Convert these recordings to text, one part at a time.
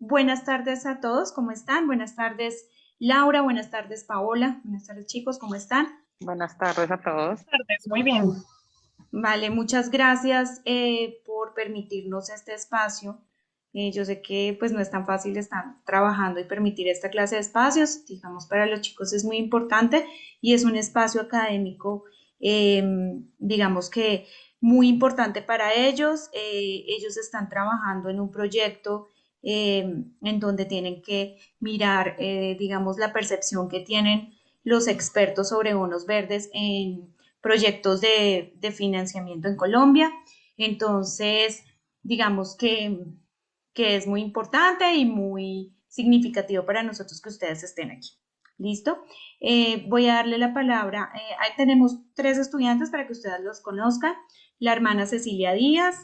Buenas tardes a todos, ¿cómo están? Buenas tardes, Laura, buenas tardes, Paola, buenas tardes, chicos, ¿cómo están? Buenas tardes a todos. Tardes, muy bien. Vale, muchas gracias por permitirnos este espacio. Yo sé que pues no es tan fácil estar trabajando y permitir esta clase de espacios, digamos, para los chicos es muy importante y es un espacio académico, eh, digamos que muy importante para ellos. Ellos están trabajando en un proyecto en donde tienen que mirar, digamos, la percepción que tienen los expertos sobre bonos verdes en proyectos de financiamiento en Colombia. Entonces, digamos que es muy importante y muy significativo para nosotros que ustedes estén aquí. ¿Listo? Voy a darle la palabra. Ahí tenemos tres estudiantes para que ustedes los conozcan. La hermana Cecilia Díaz,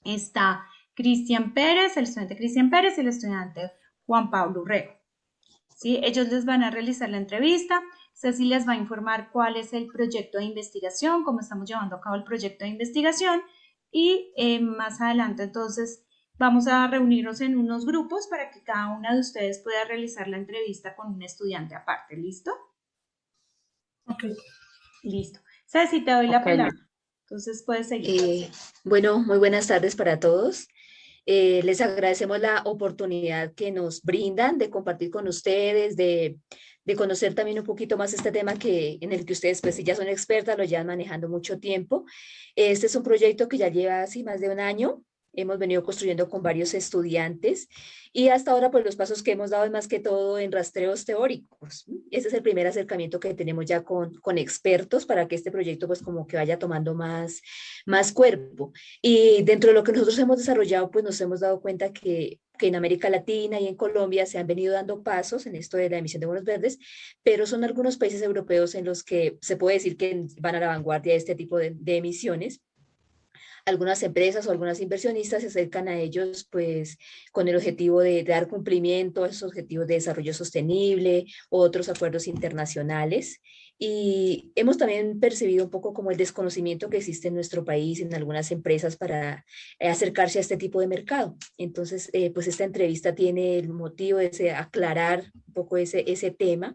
está Cristian Pérez, el estudiante Cristian Pérez y el estudiante Juan Pablo Urrego. ¿Sí? Ellos les van a realizar la entrevista. Ceci les va a informar cuál es el proyecto de investigación, cómo estamos llevando a cabo el proyecto de investigación y más adelante entonces vamos a reunirnos en unos grupos para que cada una de ustedes pueda realizar la entrevista con un estudiante aparte. ¿Listo? Ok. Listo. Ceci, te doy la Ok, palabra. Entonces puedes seguir. Bueno, muy buenas tardes para todos. Les agradecemos la oportunidad que nos brindan de compartir con ustedes, de conocer también un poquito más este tema en el que ustedes pues si ya son expertas, lo llevan manejando mucho tiempo. Este es un proyecto que ya lleva así más de un año. Hemos venido construyendo con varios estudiantes y hasta ahora pues los pasos que hemos dado es más que todo en rastreos teóricos. Este es el primer acercamiento que tenemos ya con expertos para que este proyecto pues como que vaya tomando más cuerpo. Y dentro de lo que nosotros hemos desarrollado, pues nos hemos dado cuenta que en América Latina y en Colombia se han venido dando pasos en esto de la emisión de bonos verdes, pero son algunos países europeos en los que se puede decir que van a la vanguardia de este tipo de emisiones. Algunas empresas o algunas inversionistas se acercan a ellos pues con el objetivo de dar cumplimiento a esos objetivos de desarrollo sostenible o otros acuerdos internacionales. Y hemos también percibido un poco como el desconocimiento que existe en nuestro país, en algunas empresas para acercarse a este tipo de mercado. Entonces, pues esta entrevista tiene el motivo de aclarar un poco ese tema.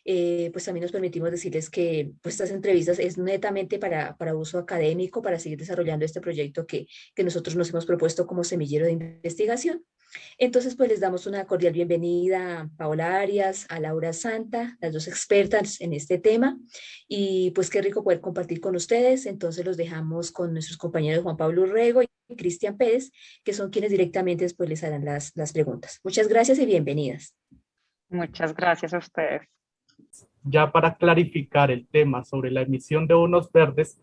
Pues también nos permitimos decirles que pues, estas entrevistas es netamente para uso académico, para seguir desarrollando este proyecto que nosotros nos hemos propuesto como semillero de investigación. Entonces, pues les damos una cordial bienvenida a Paola Arias, a Laura Santa, las dos expertas en este tema, y pues qué rico poder compartir con ustedes. Entonces los dejamos con nuestros compañeros Juan Pablo Urrego y Cristian Pérez, que son quienes directamente después les harán las preguntas. Muchas gracias y bienvenidas. muchas gracias a ustedes. Ya para clarificar el tema sobre la emisión de bonos verdes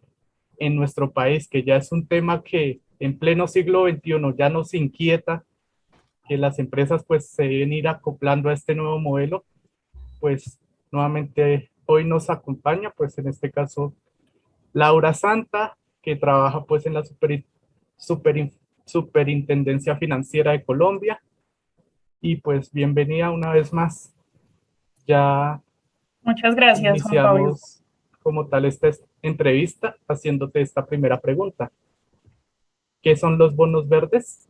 en nuestro país, que ya es un tema que en pleno siglo XXI ya nos inquieta, que las empresas pues se deben ir acoplando a este nuevo modelo, pues nuevamente hoy nos acompaña pues en este caso Laura Santa, que trabaja pues en la super, Superintendencia Financiera de Colombia, y pues bienvenida una vez más. Ya Muchas gracias, Juan Pablo. iniciamos como tal esta entrevista haciéndote esta primera pregunta. ¿Qué son los bonos verdes?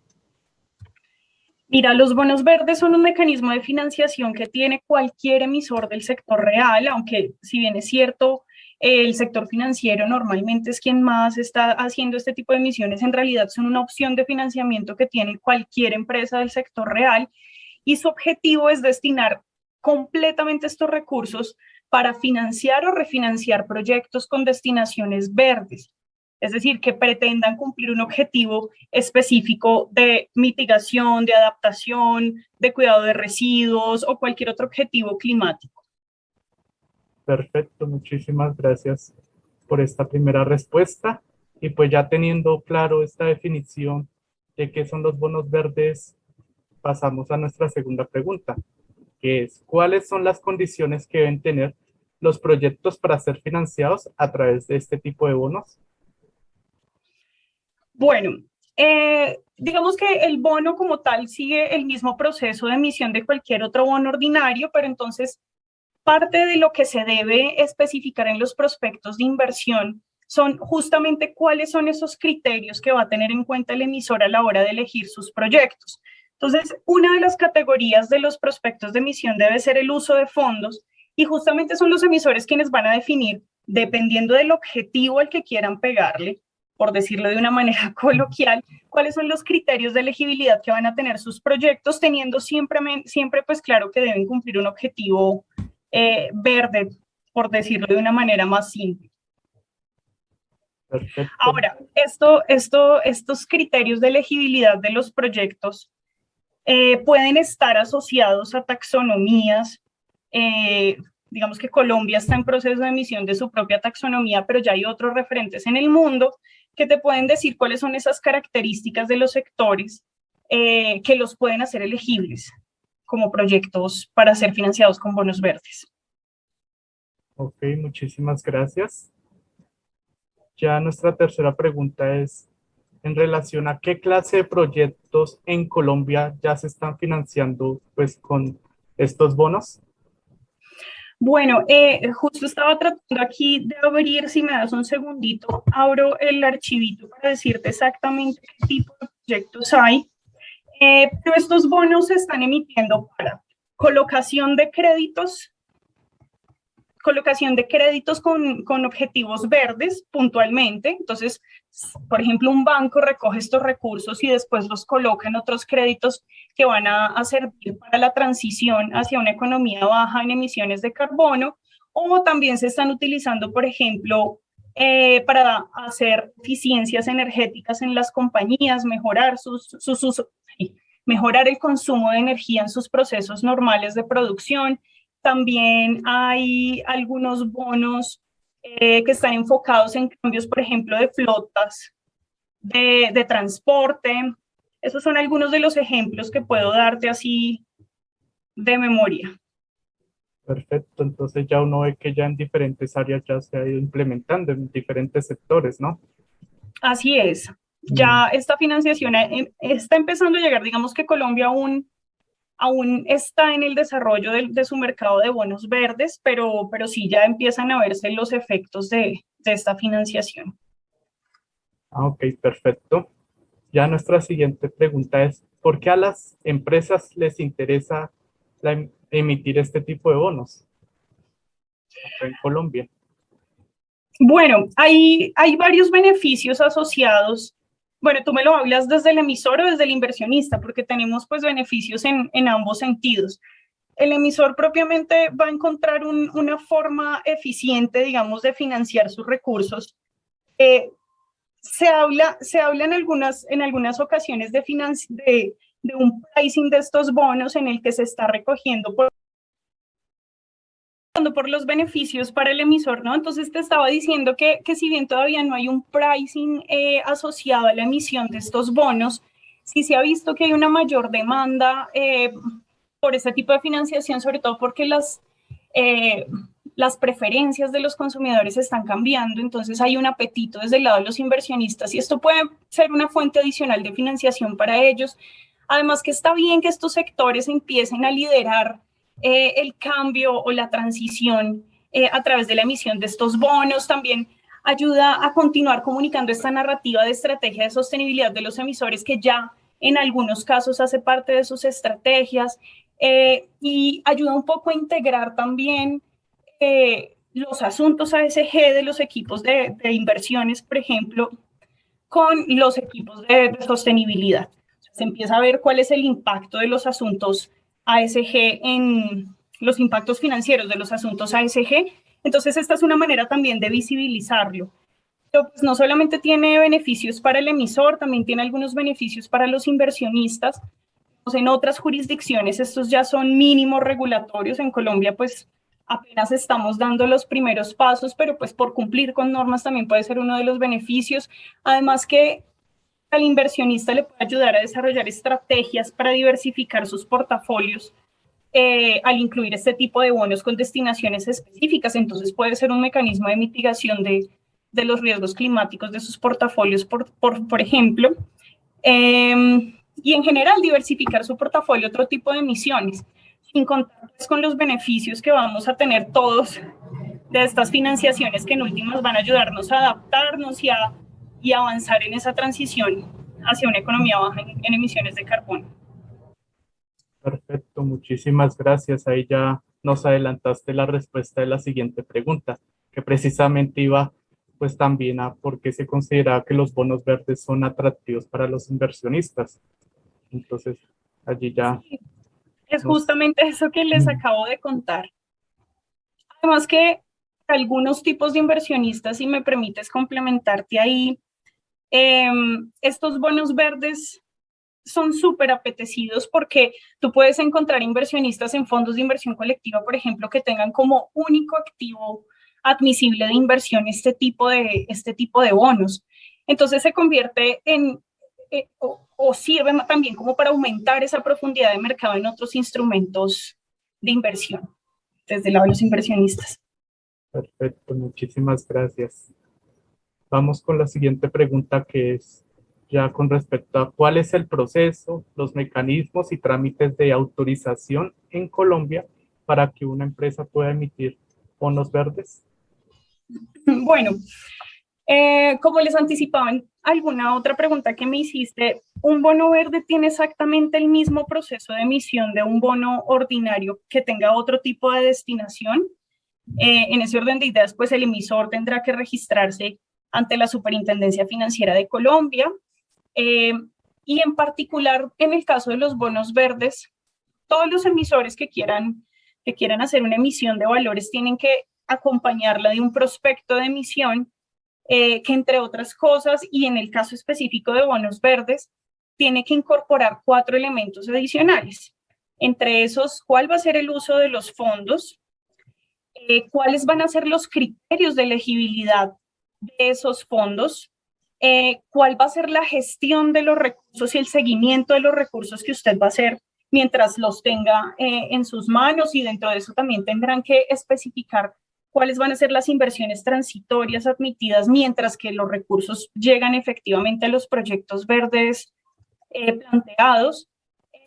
Mira, los bonos verdes son un mecanismo de financiación que tiene cualquier emisor del sector real, aunque si bien es cierto, el sector financiero normalmente es quien más está haciendo este tipo de emisiones, en realidad son una opción de financiamiento que tiene cualquier empresa del sector real y su objetivo es destinar completamente estos recursos para financiar o refinanciar proyectos con destinaciones verdes. Es decir, que pretendan cumplir un objetivo específico de mitigación, de adaptación, de cuidado de residuos o cualquier otro objetivo climático. Perfecto, muchísimas gracias por esta primera respuesta. Y pues ya teniendo claro esta definición de qué son los bonos verdes, pasamos a nuestra segunda pregunta, que es, ¿cuáles son las condiciones que deben tener los proyectos para ser financiados a través de este tipo de bonos? Bueno, digamos que el bono como tal sigue el mismo proceso de emisión de cualquier otro bono ordinario, pero entonces parte de lo que se debe especificar en los prospectos de inversión son justamente cuáles son esos criterios que va a tener en cuenta el emisor a la hora de elegir sus proyectos. Entonces, una de las categorías de los prospectos de emisión debe ser el uso de fondos y justamente son los emisores quienes van a definir, dependiendo del objetivo al que quieran pegarle, por decirlo de una manera coloquial, cuáles son los criterios de elegibilidad que van a tener sus proyectos, teniendo siempre pues claro que deben cumplir un objetivo verde, por decirlo de una manera más simple. Perfecto. Ahora, estos criterios de elegibilidad de los proyectos pueden estar asociados a taxonomías. Digamos que Colombia está en proceso de emisión de su propia taxonomía, pero ya hay otros referentes en el mundo que te pueden decir cuáles son esas características de los sectores que los pueden hacer elegibles como proyectos para ser financiados con bonos verdes. Ok, muchísimas gracias. Ya nuestra tercera pregunta es en relación a qué clase de proyectos en Colombia ya se están financiando pues con estos bonos. Bueno, justo estaba tratando aquí de abrir, si me das un segundito, abro el archivito para decirte exactamente qué tipo de proyectos hay. Pero estos bonos se están emitiendo para colocación de créditos con objetivos verdes puntualmente. Entonces, por ejemplo, un banco recoge estos recursos y después los coloca en otros créditos que van a servir para la transición hacia una economía baja en emisiones de carbono, o también se están utilizando, por ejemplo, para hacer eficiencias energéticas en las compañías, mejorar el consumo de energía en sus procesos normales de producción. También hay algunos bonos que están enfocados en cambios, por ejemplo, de flotas, de transporte. Esos son algunos de los ejemplos que puedo darte así de memoria. Perfecto, entonces ya uno ve que ya en diferentes áreas ya se ha ido implementando en diferentes sectores, ¿no? Así es. Ya esta financiación está empezando a llegar. Digamos que Colombia aún está en el desarrollo de su mercado de bonos verdes, pero sí ya empiezan a verse los efectos de esta financiación. Ok, perfecto. Ya nuestra siguiente pregunta es, ¿por qué a las empresas les interesa emitir este tipo de bonos acá en Colombia? Bueno, hay varios beneficios asociados. Bueno, tú me lo hablas desde el emisor o desde el inversionista, porque tenemos pues beneficios en ambos sentidos. El emisor propiamente va a encontrar una forma eficiente, digamos, de financiar sus recursos. Se habla en algunas ocasiones de un pricing de estos bonos en el que se está recogiendo por los beneficios para el emisor, ¿no? Entonces te estaba diciendo que si bien todavía no hay un pricing asociado a la emisión de estos bonos, sí se ha visto que hay una mayor demanda por este tipo de financiación, sobre todo porque las preferencias de los consumidores están cambiando, entonces hay un apetito desde el lado de los inversionistas y esto puede ser una fuente adicional de financiación para ellos. Además que está bien que estos sectores empiecen a liderar el cambio o la transición a través de la emisión de estos bonos. También ayuda a continuar comunicando esta narrativa de estrategia de sostenibilidad de los emisores que ya en algunos casos hace parte de sus estrategias y ayuda un poco a integrar también los asuntos ASG de los equipos de inversiones, por ejemplo, con los equipos de sostenibilidad. Se empieza a ver cuál es el impacto de los asuntos ASG en los impactos financieros de los asuntos ASG. Entonces, esta es una manera también de visibilizarlo. Pero pues, no solamente tiene beneficios para el emisor, también tiene algunos beneficios para los inversionistas. Pues, en otras jurisdicciones, estos ya son mínimos regulatorios. En Colombia, pues, apenas estamos dando los primeros pasos, pero pues por cumplir con normas también puede ser uno de los beneficios. Además que al inversionista le puede ayudar a desarrollar estrategias para diversificar sus portafolios al incluir este tipo de bonos con destinaciones específicas. Entonces puede ser un mecanismo de mitigación de los riesgos climáticos de sus portafolios, por ejemplo. Y en general diversificar su portafolio a otro tipo de emisiones, sin contar pues, con los beneficios que vamos a tener todos de estas financiaciones que en últimas van a ayudarnos a adaptarnos y avanzar en esa transición hacia una economía baja en emisiones de carbono. Perfecto, muchísimas gracias. Ahí ya nos adelantaste la respuesta de la siguiente pregunta, que precisamente iba pues también a por qué se considera que los bonos verdes son atractivos para los inversionistas. Entonces, allí ya Es nos... justamente eso que les acabo de contar. Además que algunos tipos de inversionistas, si me permites complementarte ahí, estos bonos verdes son súper apetecidos porque tú puedes encontrar inversionistas en fondos de inversión colectiva, por ejemplo, que tengan como único activo admisible de inversión este tipo de bonos. Entonces se convierte en, o sirve también como para aumentar esa profundidad de mercado en otros instrumentos de inversión, desde el lado de los inversionistas. Perfecto, muchísimas gracias. Vamos con la siguiente pregunta que es ya con respecto a cuál es el proceso, los mecanismos y trámites de autorización en Colombia para que una empresa pueda emitir bonos verdes. Bueno, como les anticipaba en alguna otra pregunta que me hiciste, un bono verde tiene exactamente el mismo proceso de emisión de un bono ordinario que tenga otro tipo de destinación. En ese orden de ideas, pues el emisor tendrá que registrarse ante la Superintendencia Financiera de Colombia. Y en particular, en el caso de los bonos verdes, todos los emisores que quieran hacer una emisión de valores tienen que acompañarla de un prospecto de emisión que, entre otras cosas, y en el caso específico de bonos verdes, tiene que incorporar 4 elementos adicionales. Entre esos, ¿cuál va a ser el uso de los fondos? ¿Cuáles van a ser los criterios de elegibilidad de esos fondos? ¿Cuál va a ser la gestión de los recursos y el seguimiento de los recursos que usted va a hacer mientras los tenga en sus manos? Y dentro de eso también tendrán que especificar cuáles van a ser las inversiones transitorias admitidas mientras que los recursos llegan efectivamente a los proyectos verdes planteados.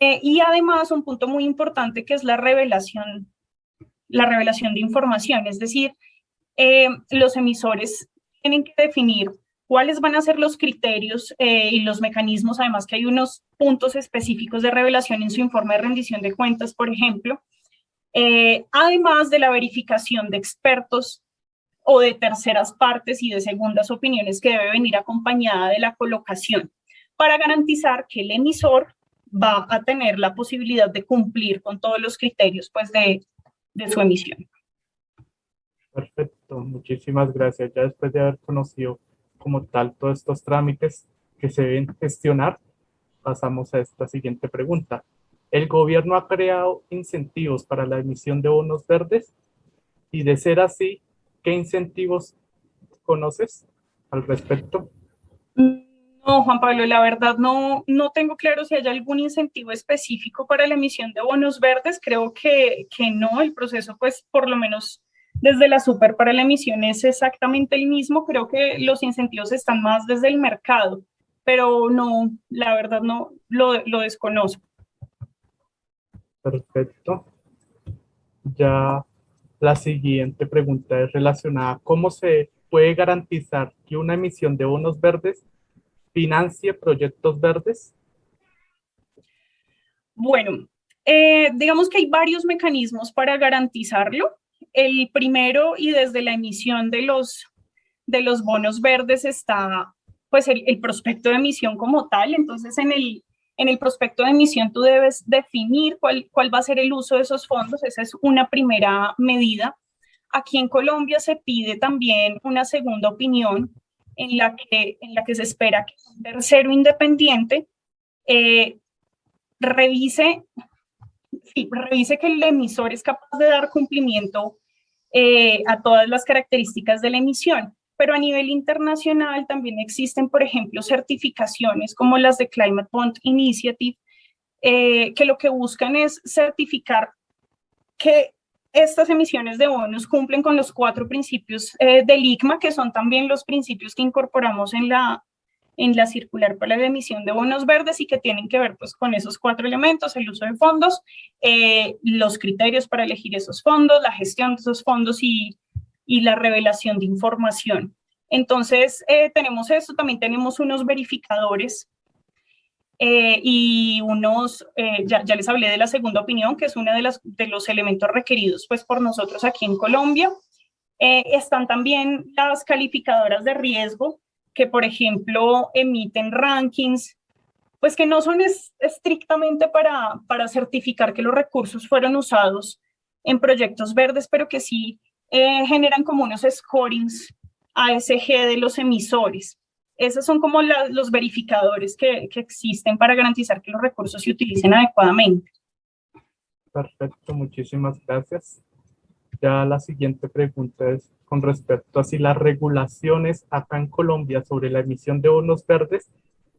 Y además, un punto muy importante que es la revelación de información, es decir, los emisores tienen que definir cuáles van a ser los criterios y los mecanismos, además que hay unos puntos específicos de revelación en su informe de rendición de cuentas, por ejemplo, además de la verificación de expertos o de terceras partes y de segundas opiniones que debe venir acompañada de la colocación para garantizar que el emisor va a tener la posibilidad de cumplir con todos los criterios pues, de su emisión. Perfecto, muchísimas gracias. Ya después de haber conocido como tal todos estos trámites que se deben gestionar, pasamos a esta siguiente pregunta. ¿El gobierno ha creado incentivos para la emisión de bonos verdes? Y de ser así, ¿qué incentivos conoces al respecto? No, Juan Pablo, la verdad no tengo claro si hay algún incentivo específico para la emisión de bonos verdes. Creo que no, el proceso, pues, por lo menos desde la Super para la emisión es exactamente el mismo. Creo que los incentivos están más desde el mercado, pero no, la verdad no, lo desconozco. Perfecto. Ya la siguiente pregunta es relacionada a cómo se puede garantizar que una emisión de bonos verdes financie proyectos verdes. Bueno, digamos que hay varios mecanismos para garantizarlo. El primero, y desde la emisión de los bonos verdes está pues el prospecto de emisión como tal. Entonces, en el prospecto de emisión tú debes definir cuál va a ser el uso de esos fondos. Esa es una primera medida. Aquí en Colombia se pide también una segunda opinión en la que se espera que un tercero independiente revise que el emisor es capaz de dar cumplimiento a todas las características de la emisión. Pero a nivel internacional también existen, por ejemplo, certificaciones como las de Climate Bond Initiative, que lo que buscan es certificar que estas emisiones de bonos cumplen con los 4 principios del ICMA, que son también los principios que incorporamos en la circular para la emisión de bonos verdes y que tienen que ver pues, con esos 4 elementos: el uso de fondos, los criterios para elegir esos fondos, la gestión de esos fondos y la revelación de información. Entonces, tenemos esto, también tenemos unos verificadores y unos, ya les hablé de la segunda opinión, que es uno de los elementos requeridos pues, por nosotros aquí en Colombia. Están también las calificadoras de riesgo, que por ejemplo emiten rankings, pues que no son estrictamente para certificar que los recursos fueron usados en proyectos verdes, pero que sí generan como unos scorings ASG de los emisores. Esos son como los verificadores que existen para garantizar que los recursos se utilicen adecuadamente. Perfecto, muchísimas gracias. Ya la siguiente pregunta es con respecto a si las regulaciones acá en Colombia sobre la emisión de bonos verdes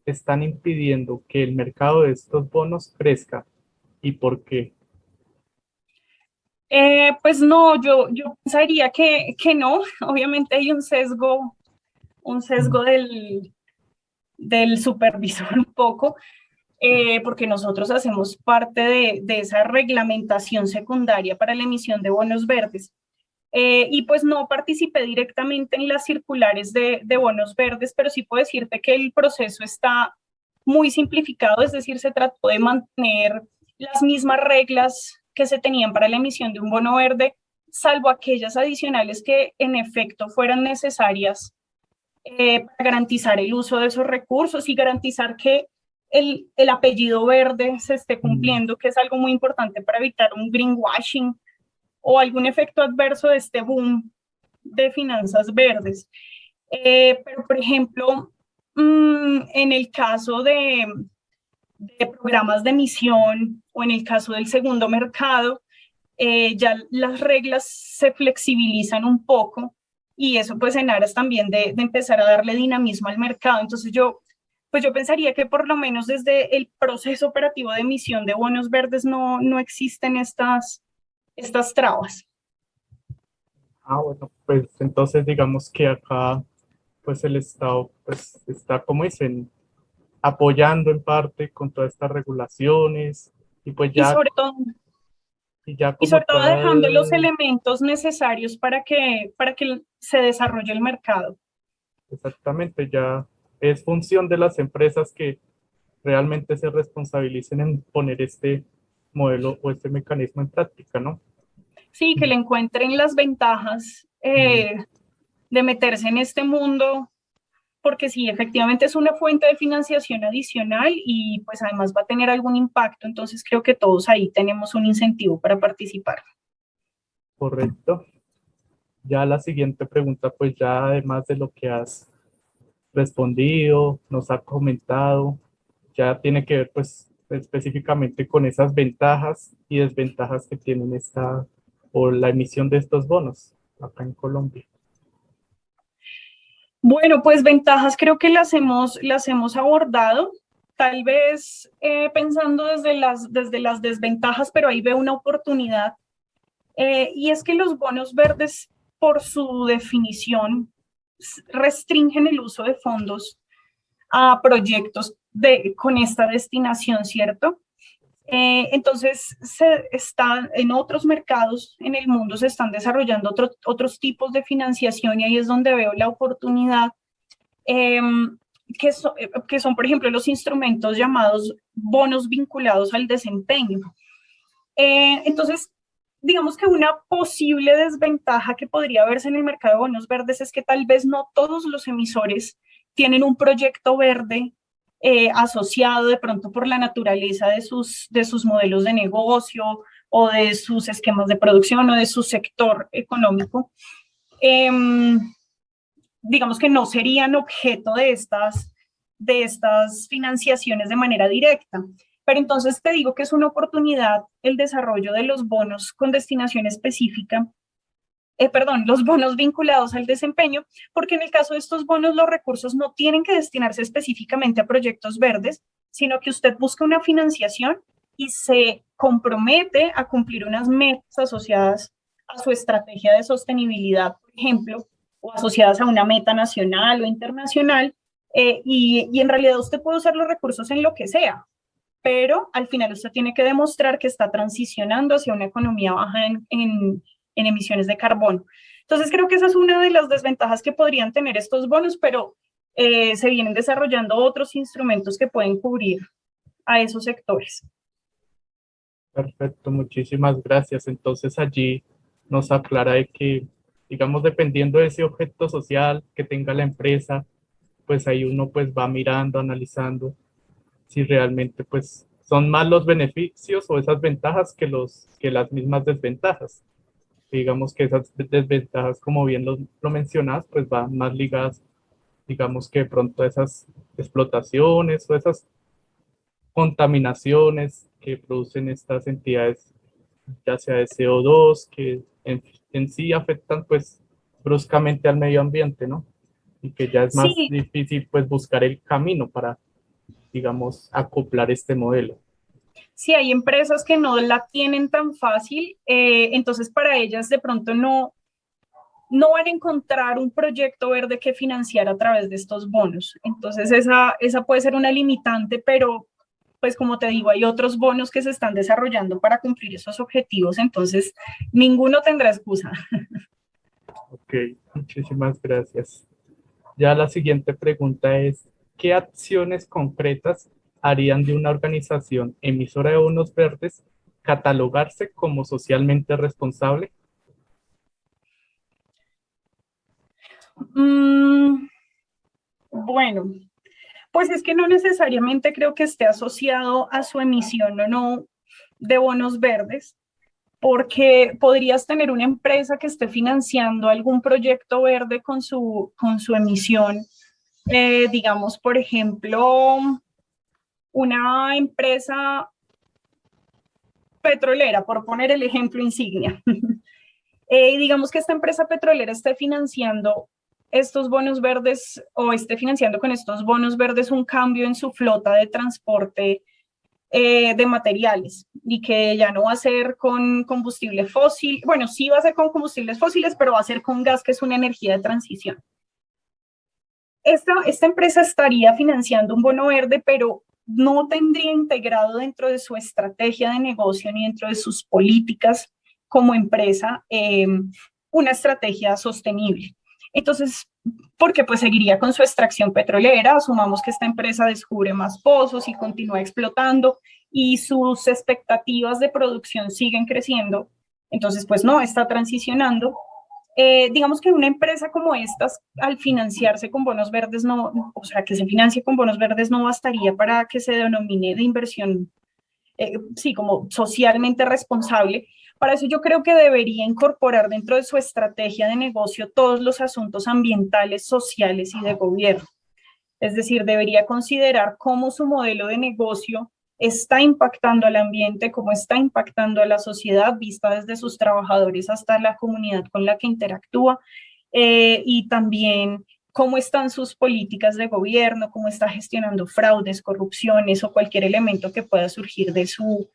están impidiendo que el mercado de estos bonos crezca y por qué. Pues no, yo pensaría que no. Obviamente hay un sesgo del supervisor un poco, porque nosotros hacemos parte de esa reglamentación secundaria para la emisión de bonos verdes. Y pues no participé directamente en las circulares de bonos verdes, pero sí puedo decirte que el proceso está muy simplificado, es decir, se trató de mantener las mismas reglas que se tenían para la emisión de un bono verde, salvo aquellas adicionales que en efecto fueran necesarias para garantizar el uso de esos recursos y garantizar que el apellido verde se esté cumpliendo, que es algo muy importante para evitar un greenwashing o algún efecto adverso de este boom de finanzas verdes. Pero, por ejemplo, en el caso de programas de emisión o en el caso del segundo mercado, ya las reglas se flexibilizan un poco y eso pues en aras también de empezar a darle dinamismo al mercado. Entonces yo pensaría que por lo menos desde el proceso operativo de emisión de bonos verdes no existen estas trabas. Bueno, pues entonces digamos que acá pues el Estado pues está, como dicen, apoyando en parte con todas estas regulaciones y pues Y ya, sobre todo, como dejando los tal, elementos necesarios para que se desarrolle el mercado. exactamente, ya es función de las empresas que realmente se responsabilicen en poner este modelo o este mecanismo en práctica, ¿no? Sí, que le encuentren las ventajas de meterse en este mundo, porque sí, efectivamente es una fuente de financiación adicional y pues además va a tener algún impacto, entonces creo que todos ahí tenemos un incentivo para participar. Correcto. Ya la siguiente pregunta, pues ya además de lo que has respondido, nos ha comentado, ya tiene que ver pues específicamente con esas ventajas y desventajas que tienen esta o la emisión de estos bonos acá en Colombia. Bueno, pues ventajas creo que las hemos abordado, tal vez pensando desde las desventajas, pero ahí veo una oportunidad. Y es que los bonos verdes, por su definición, restringen el uso de fondos a proyectos con esta destinación, ¿cierto? Entonces, en otros mercados en el mundo se están desarrollando otros tipos de financiación y ahí es donde veo la oportunidad, que son, por ejemplo, los instrumentos llamados bonos vinculados al desempeño. Entonces, digamos que una posible desventaja que podría verse en el mercado de bonos verdes es que tal vez no todos los emisores tienen un proyecto verde asociado de pronto por la naturaleza de sus modelos de negocio o de sus esquemas de producción o de su sector económico. Digamos que no serían objeto de estas financiaciones de manera directa. Pero entonces te digo que es una oportunidad el desarrollo de los bonos con destinación específica, los bonos vinculados al desempeño, porque en el caso de estos bonos los recursos no tienen que destinarse específicamente a proyectos verdes, sino que usted busca una financiación y se compromete a cumplir unas metas asociadas a su estrategia de sostenibilidad, por ejemplo, o asociadas a una meta nacional o internacional, y en realidad usted puede usar los recursos en lo que sea, pero al final usted tiene que demostrar que está transicionando hacia una economía baja en emisiones de carbono. Entonces creo que esa es una de las desventajas que podrían tener estos bonos, pero se vienen desarrollando otros instrumentos que pueden cubrir a esos sectores. Perfecto, muchísimas gracias. Entonces allí nos aclara de que, digamos, dependiendo de ese objeto social que tenga la empresa, pues ahí uno pues va mirando, analizando si realmente pues son más los beneficios o esas ventajas que las mismas desventajas. Digamos que esas desventajas, como bien lo mencionas, pues van más ligadas, digamos que de pronto a esas explotaciones o esas contaminaciones que producen estas entidades, ya sea de CO2, que en sí afectan pues bruscamente al medio ambiente, ¿no? Y que ya es más Sí, difícil pues buscar el camino para, digamos, acoplar este modelo. sí, hay empresas que no la tienen tan fácil, entonces para ellas de pronto no van a encontrar un proyecto verde que financiar a través de estos bonos. Entonces esa puede ser una limitante, pero pues como te digo, hay otros bonos que se están desarrollando para cumplir esos objetivos, entonces ninguno tendrá excusa. Ok, muchísimas gracias. Ya la siguiente pregunta es, ¿qué acciones concretas harían de una organización emisora de bonos verdes catalogarse como socialmente responsable? Mm, bueno, pues es que no necesariamente creo que esté asociado a su emisión o no de bonos verdes, porque podrías tener una empresa que esté financiando algún proyecto verde con su emisión. Digamos, por ejemplo, una empresa petrolera, por poner el ejemplo insignia. Digamos que esta empresa petrolera esté financiando estos bonos verdes o esté financiando con estos bonos verdes un cambio en su flota de transporte de materiales y que ya no va a ser con combustible fósil, bueno, sí va a ser con combustibles fósiles, pero va a ser con gas, que es una energía de transición. Esta empresa estaría financiando un bono verde, pero no tendría integrado dentro de su estrategia de negocio ni dentro de sus políticas como empresa una estrategia sostenible. Entonces, porque pues seguiría con su extracción petrolera, asumamos que esta empresa descubre más pozos y continúa explotando y sus expectativas de producción siguen creciendo, entonces pues no, está transicionando. Digamos que una empresa como estas, al financiarse con bonos verdes, no, o sea, que se financie con bonos verdes no bastaría para que se denomine de inversión, sí, como socialmente responsable. Para eso yo creo que debería incorporar dentro de su estrategia de negocio todos los asuntos ambientales, sociales y de gobierno. Es decir, debería considerar cómo su modelo de negocio está impactando al ambiente, cómo está impactando a la sociedad, vista desde sus trabajadores hasta la comunidad con la que interactúa, y también cómo están sus políticas de gobierno, cómo está gestionando fraudes, corrupciones o cualquier elemento que pueda surgir de su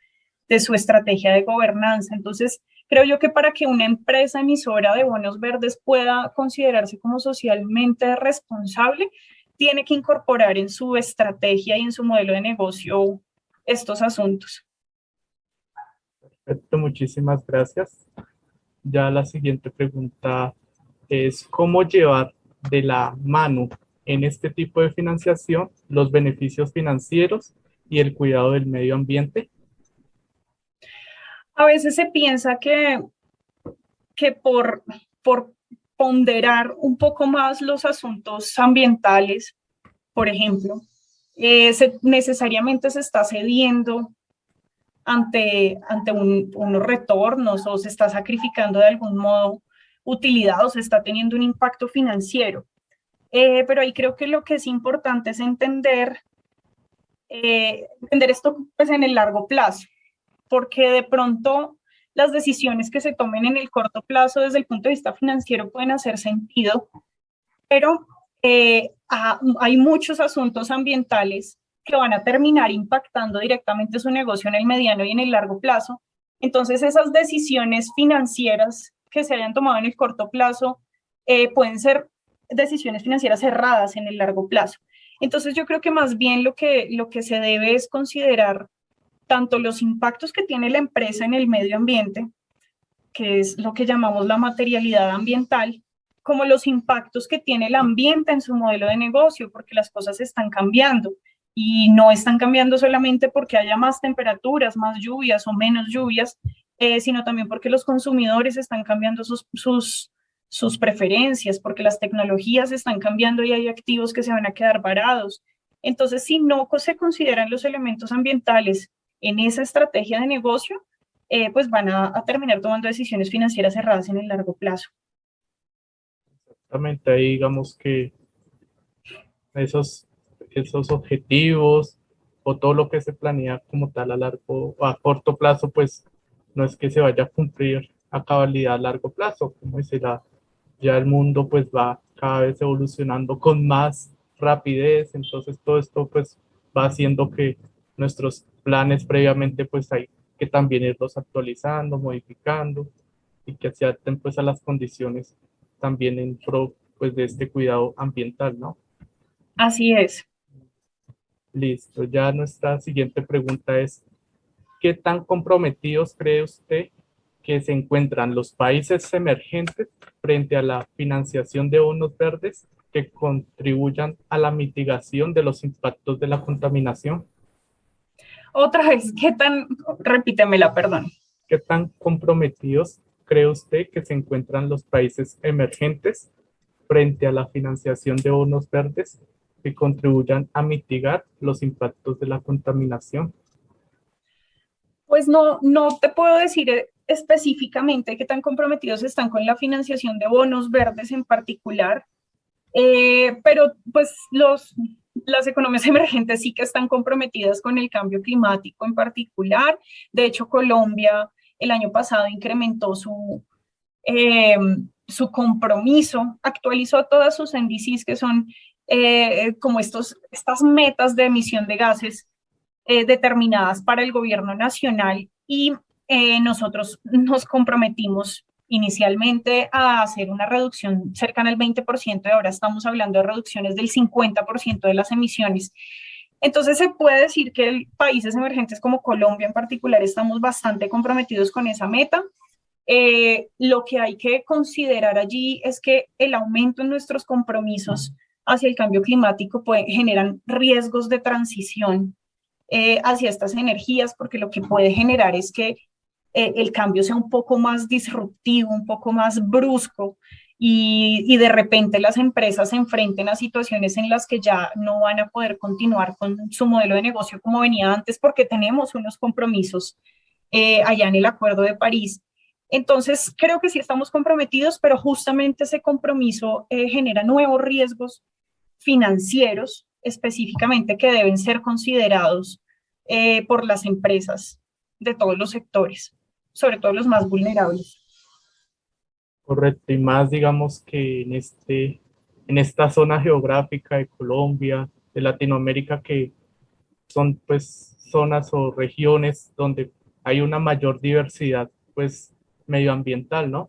estrategia de gobernanza. Entonces, creo yo que para que una empresa emisora de bonos verdes pueda considerarse como socialmente responsable, tiene que incorporar en su estrategia y en su modelo de negocio estos asuntos. Perfecto, muchísimas gracias. Ya la siguiente pregunta es, ¿cómo llevar de la mano en este tipo de financiación los beneficios financieros y el cuidado del medio ambiente? A veces se piensa que por ponderar un poco más los asuntos ambientales, por ejemplo, necesariamente se está cediendo ante unos retornos o se está sacrificando de algún modo utilidad o se está teniendo un impacto financiero. Pero ahí creo que lo que es importante es entender esto pues, en el largo plazo, porque de pronto las decisiones que se tomen en el corto plazo desde el punto de vista financiero pueden hacer sentido, pero hay muchos asuntos ambientales que van a terminar impactando directamente su negocio en el mediano y en el largo plazo. Entonces, esas decisiones financieras que se hayan tomado en el corto plazo pueden ser decisiones financieras cerradas en el largo plazo. Entonces, yo creo que más bien lo que se debe es considerar tanto los impactos que tiene la empresa en el medio ambiente, que es lo que llamamos la materialidad ambiental, como los impactos que tiene el ambiente en su modelo de negocio, porque las cosas están cambiando. y no están cambiando solamente porque haya más temperaturas, más lluvias o menos lluvias, sino también porque los consumidores están cambiando sus preferencias, porque las tecnologías están cambiando y hay activos que se van a quedar varados. Entonces, si no se consideran los elementos ambientales en esa estrategia de negocio, pues van a terminar tomando decisiones financieras erradas en el largo plazo. Exactamente, ahí digamos que esos objetivos o todo lo que se planea como tal a largo o a corto plazo, pues no es que se vaya a cumplir a cabalidad a largo plazo, como dice ya el mundo pues va cada vez evolucionando con más rapidez, entonces todo esto pues va haciendo que nuestros planes previamente pues hay que también irlos actualizando, modificando y que se adapten pues a las condiciones también en pro pues de este cuidado ambiental, ¿no? Así es. Listo, ya nuestra siguiente pregunta es, ¿qué tan comprometidos cree usted que se encuentran los países emergentes frente a la financiación de bonos verdes que contribuyan a la mitigación de los impactos de la contaminación? Otra vez, repítemela, perdón. ¿Qué tan comprometidos cree usted que se encuentran los países emergentes frente a la financiación de bonos verdes que contribuyan a mitigar los impactos de la contaminación? Pues no te puedo decir específicamente qué tan comprometidos están con la financiación de bonos verdes en particular, pero pues las economías emergentes sí que están comprometidas con el cambio climático en particular. De hecho, Colombia el año pasado incrementó eh, su compromiso, actualizó todas sus NDCs, que son como estas metas de emisión de gases determinadas para el gobierno nacional, y nosotros nos comprometimos inicialmente a hacer una reducción cercana al 20%, y ahora estamos hablando de reducciones del 50% de las emisiones. Entonces se puede decir que países emergentes como Colombia en particular estamos bastante comprometidos con esa meta. Lo que hay que considerar allí es que el aumento en nuestros compromisos hacia el cambio climático generan riesgos de transición hacia estas energías, porque lo que puede generar es que el cambio sea un poco más disruptivo, un poco más brusco, y de repente las empresas se enfrenten a situaciones en las que ya no van a poder continuar con su modelo de negocio como venía antes, porque tenemos unos compromisos allá en el Acuerdo de París. Entonces, creo que sí estamos comprometidos, pero justamente ese compromiso genera nuevos riesgos financieros específicamente que deben ser considerados por las empresas de todos los sectores, sobre todo los más vulnerables. Correcto, y más digamos que en esta zona geográfica de Colombia, de Latinoamérica, que son pues zonas o regiones donde hay una mayor diversidad pues medioambiental, ¿no?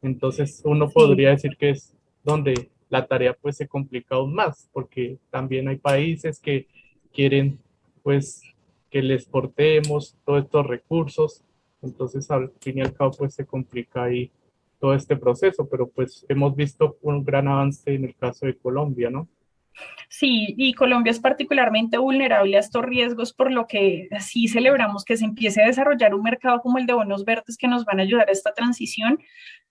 Entonces uno Sí. podría decir que es donde la tarea pues se complica aún más, porque también hay países que quieren pues que les portemos todos estos recursos, entonces al fin y al cabo pues se complica ahí todo este proceso, pero pues hemos visto un gran avance en el caso de Colombia, ¿no? Sí, y Colombia es particularmente vulnerable a estos riesgos, por lo que sí celebramos que se empiece a desarrollar un mercado como el de bonos verdes que nos van a ayudar a esta transición,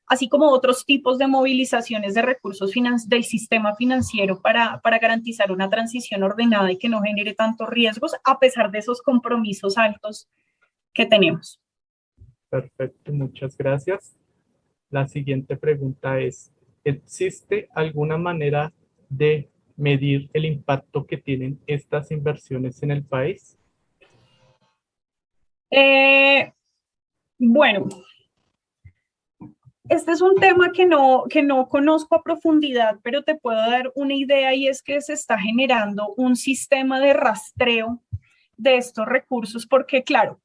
así como otros tipos de movilizaciones de recursos del sistema financiero para garantizar una transición ordenada y que no genere tantos riesgos, a pesar de esos compromisos altos que tenemos. Perfecto, muchas gracias. La siguiente pregunta es, ¿existe alguna manera de medir el impacto que tienen estas inversiones en el país? Bueno, este es un tema que no conozco a profundidad, pero te puedo dar una idea, y es que se está generando un sistema de rastreo de estos recursos, porque claro,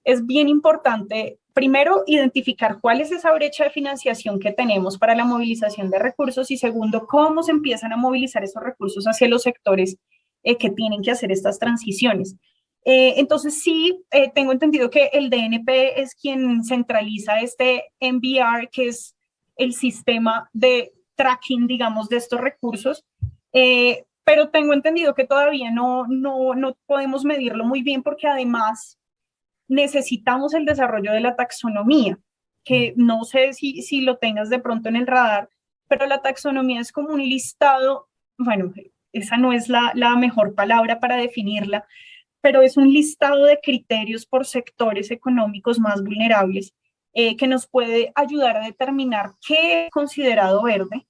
es bien importante, primero, identificar cuál es esa brecha de financiación que tenemos para la movilización de recursos, y segundo, cómo se empiezan a movilizar esos recursos hacia los sectores que tienen que hacer estas transiciones. Entonces, sí, tengo entendido que el DNP es quien centraliza este MBR, que es el sistema de tracking, digamos, de estos recursos, pero tengo entendido que todavía no podemos medirlo muy bien porque además necesitamos el desarrollo de la taxonomía, que no sé si lo tengas de pronto en el radar, pero la taxonomía es como un listado, bueno, esa no es la mejor palabra para definirla, pero es un listado de criterios por sectores económicos más vulnerables que nos puede ayudar a determinar qué es considerado verde.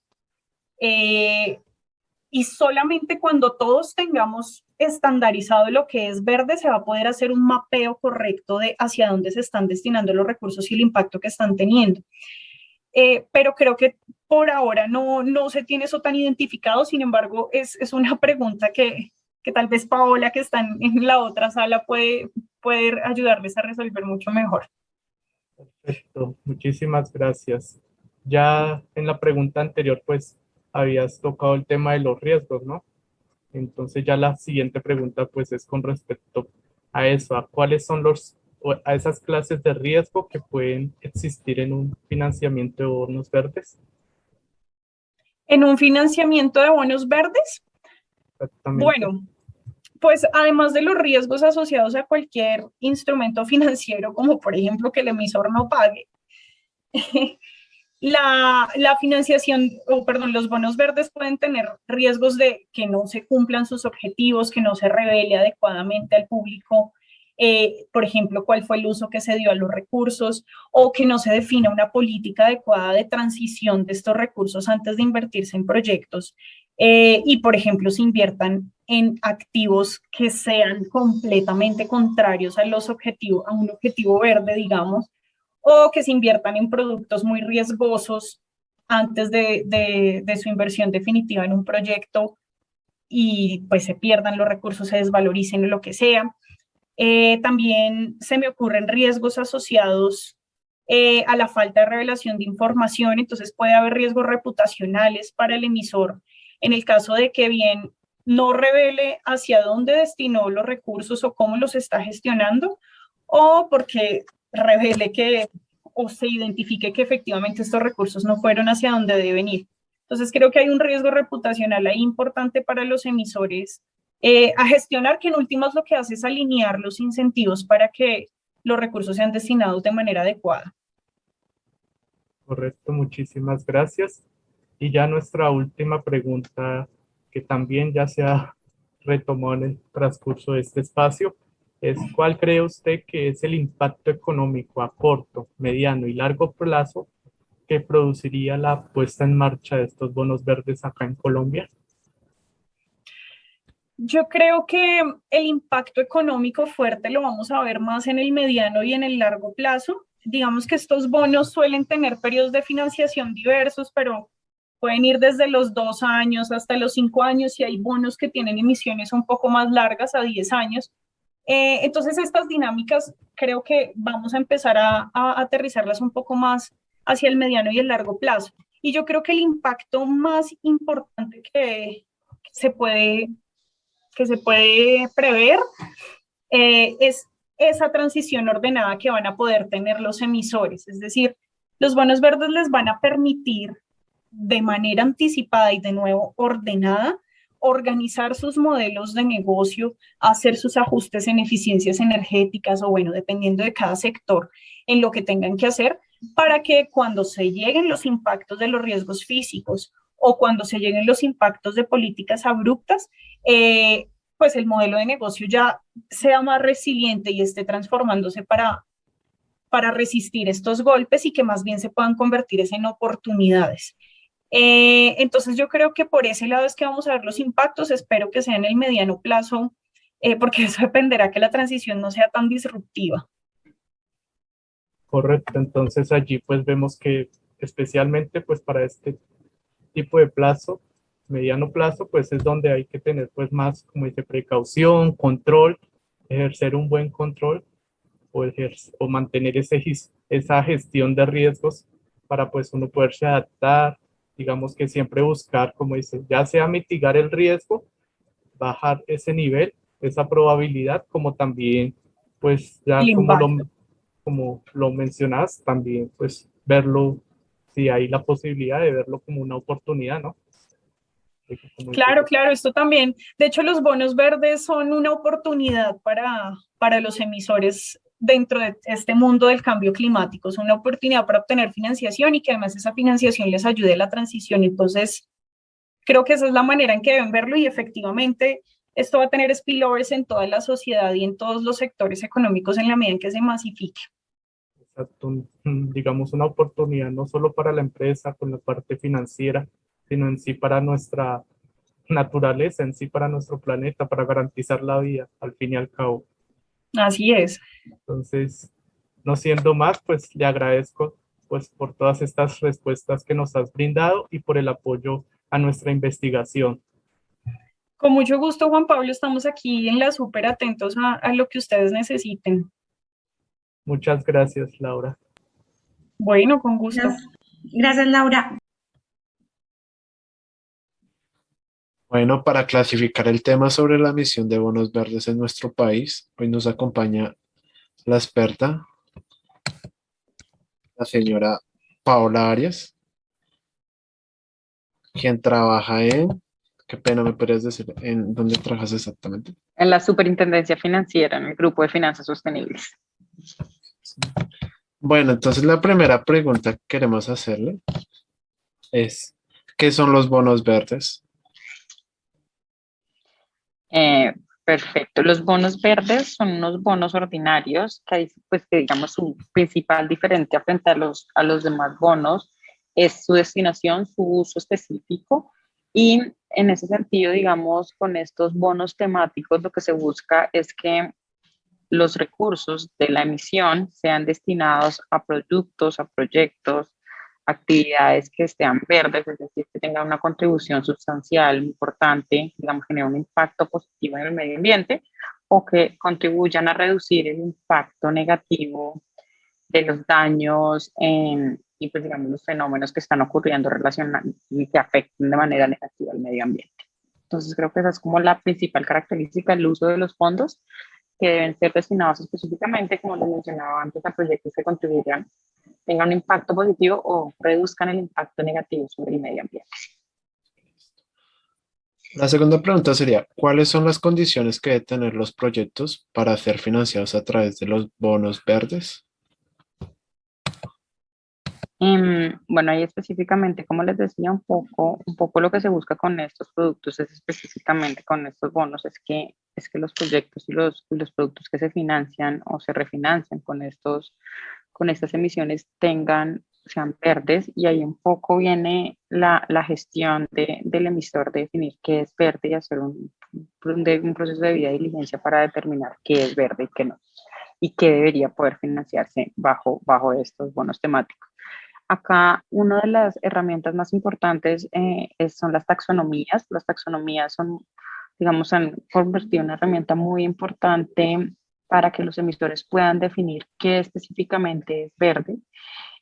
Y solamente cuando todos tengamos estandarizado lo que es verde, se va a poder hacer un mapeo correcto de hacia dónde se están destinando los recursos y el impacto que están teniendo. Pero creo que por ahora no se tiene eso tan identificado, sin embargo, es una pregunta que tal vez Paola, que está en la otra sala, puede ayudarles a resolver mucho mejor. Perfecto, muchísimas gracias. Ya en la pregunta anterior, pues habías tocado el tema de los riesgos, ¿no? Entonces ya la siguiente pregunta, pues es con respecto a eso, a cuáles son a esas clases de riesgo que pueden existir en un financiamiento de bonos verdes. En un financiamiento de bonos verdes, Exactamente. bueno, pues además de los riesgos asociados a cualquier instrumento financiero, como por ejemplo que el emisor no pague, la financiación, o perdón, los bonos verdes pueden tener riesgos de que no se cumplan sus objetivos, que no se revele adecuadamente al público, por ejemplo, cuál fue el uso que se dio a los recursos, o que no se defina una política adecuada de transición de estos recursos antes de invertirse en proyectos, y por ejemplo, se inviertan en activos que sean completamente contrarios a los objetivos, a un objetivo verde, digamos, o que se inviertan en productos muy riesgosos antes de su inversión definitiva en un proyecto y pues se pierdan los recursos, se desvaloricen o lo que sea. También se me ocurren riesgos asociados a la falta de revelación de información, entonces puede haber riesgos reputacionales para el emisor en el caso de que bien no revele hacia dónde destinó los recursos o cómo los está gestionando, o porque revele que o se identifique que efectivamente estos recursos no fueron hacia donde deben ir. Entonces creo que hay un riesgo reputacional ahí importante para los emisores a gestionar, que en últimas lo que hace es alinear los incentivos para que los recursos sean destinados de manera adecuada. Correcto, muchísimas gracias. Y ya nuestra última pregunta, que también ya se ha retomado en el transcurso de este espacio, es ¿cuál cree usted que es el impacto económico a corto, mediano y largo plazo que produciría la puesta en marcha de estos bonos verdes acá en Colombia? Yo creo que el impacto económico fuerte lo vamos a ver más en el mediano y en el largo plazo. Digamos que estos bonos suelen tener periodos de financiación diversos, pero pueden ir desde los 2 años hasta los 5 años y hay bonos que tienen emisiones un poco más largas, a 10 años. Entonces, estas dinámicas creo que vamos a empezar a aterrizarlas un poco más hacia el mediano y el largo plazo. Y yo creo que el impacto más importante que se puede prever es esa transición ordenada que van a poder tener los emisores. Es decir, los bonos verdes les van a permitir de manera anticipada y de nuevo ordenada organizar sus modelos de negocio, hacer sus ajustes en eficiencias energéticas o bueno, dependiendo de cada sector en lo que tengan que hacer para que cuando se lleguen los impactos de los riesgos físicos o cuando se lleguen los impactos de políticas abruptas, pues el modelo de negocio ya sea más resiliente y esté transformándose para resistir estos golpes y que más bien se puedan convertir en oportunidades. Entonces yo creo que por ese lado es que vamos a ver los impactos, espero que sea en el mediano plazo, porque eso dependerá que la transición no sea tan disruptiva. Correcto, entonces allí pues vemos que especialmente pues para este tipo de plazo, mediano plazo, pues es donde hay que tener pues más, como dice, precaución, control, ejercer un buen control o mantener esa gestión de riesgos para pues uno poderse adaptar, digamos que siempre buscar, como dice, ya sea mitigar el riesgo, bajar ese nivel, esa probabilidad, como también pues ya El impacto. como lo mencionas, también pues verlo, si hay la posibilidad de verlo como una oportunidad, ¿no? Como Claro, dice, claro, esto también. De hecho, los bonos verdes son una oportunidad para los emisores dentro de este mundo del cambio climático. Es una oportunidad para obtener financiación y que además esa financiación les ayude a la transición. Entonces, creo que esa es la manera en que deben verlo y efectivamente esto va a tener spillovers en toda la sociedad y en todos los sectores económicos en la medida en que se masifique. exacto, digamos, una oportunidad no solo para la empresa con la parte financiera, sino en sí para nuestra naturaleza, en sí para nuestro planeta, para garantizar la vida, al fin y al cabo. Así es. Entonces, no siendo más, pues le agradezco pues por todas estas respuestas que nos has brindado y por el apoyo a nuestra investigación. Con mucho gusto, Juan Pablo, estamos aquí en la súper atentos a lo que ustedes necesiten. Muchas gracias, Laura. Bueno, con gusto. Gracias, gracias, Laura. Bueno, para clasificar el tema sobre la emisión de bonos verdes en nuestro país, hoy nos acompaña la experta, la señora Paola Arias, quien trabaja en, qué pena me podrías decir, en dónde trabajas exactamente. En la Superintendencia Financiera, en el Grupo de Finanzas Sostenibles. Bueno, entonces la primera pregunta que queremos hacerle es, ¿qué son los bonos verdes? Perfecto. Los bonos verdes son unos bonos ordinarios pues, que digamos su principal diferencia frente a los demás bonos es su destinación, su uso específico y en ese sentido, digamos, con estos bonos temáticos lo que se busca es que los recursos de la emisión sean destinados a productos, a proyectos, actividades que estén verdes, es decir, que tengan una contribución sustancial, importante, digamos, genere un impacto positivo en el medio ambiente o que contribuyan a reducir el impacto negativo de los daños y, pues, digamos, los fenómenos que están ocurriendo relacionados y que afecten de manera negativa al medio ambiente. Entonces, creo que esa es como la principal característica del uso de los fondos que deben ser destinados específicamente, como les mencionaba antes, a proyectos que contribuyan, tengan un impacto positivo o reduzcan el impacto negativo sobre el medio ambiente. La segunda pregunta sería, ¿cuáles son las condiciones que deben tener los proyectos para ser financiados a través de los bonos verdes? Bueno, ahí específicamente, como les decía, un poco lo que se busca con estos productos es específicamente con estos bonos, es que los proyectos y los productos que se financian o se refinancian con estas emisiones sean verdes y ahí un poco viene la gestión del emisor de definir qué es verde y hacer un proceso de vida y diligencia para determinar qué es verde y qué no, y qué debería poder financiarse bajo estos bonos temáticos. Acá una de las herramientas más importantes son las taxonomías. Las taxonomías son, digamos, se han convertido en una herramienta muy importante para que los emisores puedan definir qué específicamente es verde.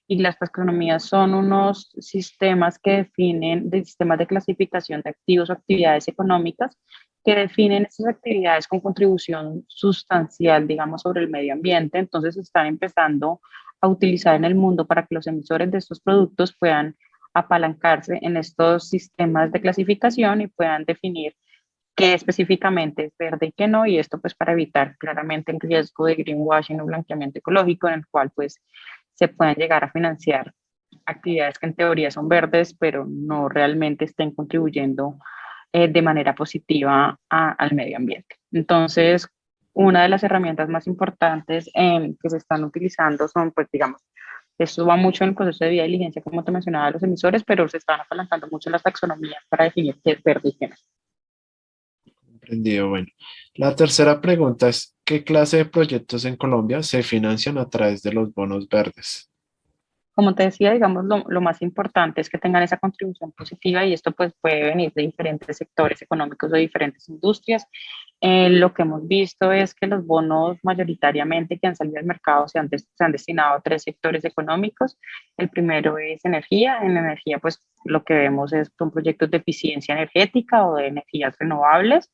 Y las taxonomías son unos sistemas que definen, de sistemas de clasificación de activos o actividades económicas que definen estas actividades con contribución sustancial, digamos, sobre el medio ambiente. Entonces están empezando a utilizar en el mundo para que los emisores de estos productos puedan apalancarse en estos sistemas de clasificación y puedan definir qué específicamente es verde y qué no, y esto pues para evitar claramente el riesgo de greenwashing o blanqueamiento ecológico en el cual pues se pueden llegar a financiar actividades que en teoría son verdes, pero no realmente estén contribuyendo de manera positiva al medio ambiente. Entonces, una de las herramientas más importantes que se están utilizando son, pues digamos, esto va mucho en el proceso de vida y diligencia, como te mencionaba, los emisores, pero se están apalancando mucho las taxonomías para definir qué es verde y qué no. Entendido, bueno. La tercera pregunta es, ¿qué clase de proyectos en Colombia se financian a través de los bonos verdes? Como te decía, digamos, lo más importante es que tengan esa contribución positiva y esto pues puede venir de diferentes sectores económicos, de diferentes industrias. Lo que hemos visto es que los bonos mayoritariamente que han salido al mercado se han destinado a tres sectores económicos. El primero es energía. En energía pues lo que vemos son proyectos de eficiencia energética o de energías renovables.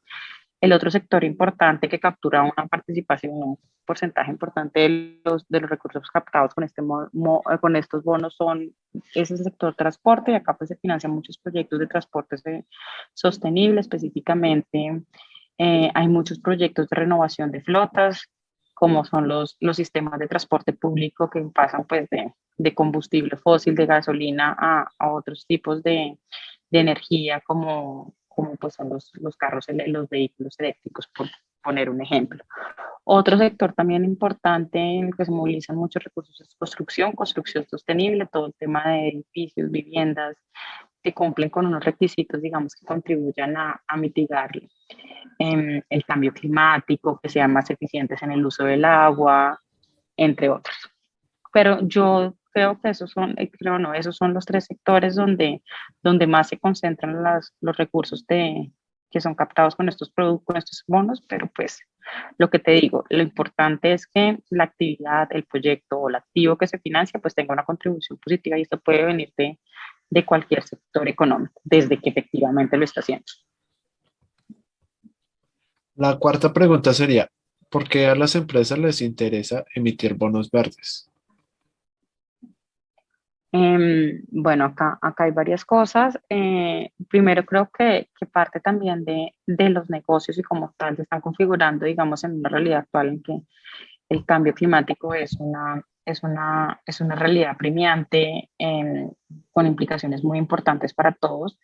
El otro sector importante que captura una participación, un porcentaje importante de los recursos captados con, con estos bonos es el sector transporte, y acá pues se financian muchos proyectos de transporte sostenible, específicamente hay muchos proyectos de renovación de flotas, como son los sistemas de transporte público que pasan pues de combustible fósil, de gasolina a otros tipos de energía como pues son los carros, los vehículos eléctricos, por poner un ejemplo. Otro sector también importante en el que se movilizan muchos recursos es construcción sostenible, todo el tema de edificios, viviendas, que cumplen con unos requisitos, digamos, que contribuyan a mitigar el cambio climático, que sean más eficientes en el uso del agua, entre otros. Pero yo creo que esos son los tres sectores donde más se concentran los recursos que son captados con estos productos, con estos bonos, pero pues lo que te digo, lo importante es que la actividad, el proyecto o el activo que se financia pues tenga una contribución positiva, y esto puede venir de cualquier sector económico, desde que efectivamente lo está haciendo. La cuarta pregunta sería, ¿por qué a las empresas les interesa emitir bonos verdes? Bueno, acá hay varias cosas. Primero creo que parte también de los negocios y como tal se están configurando, digamos, en una realidad actual en que el cambio climático es una realidad apremiante, con implicaciones muy importantes para todos,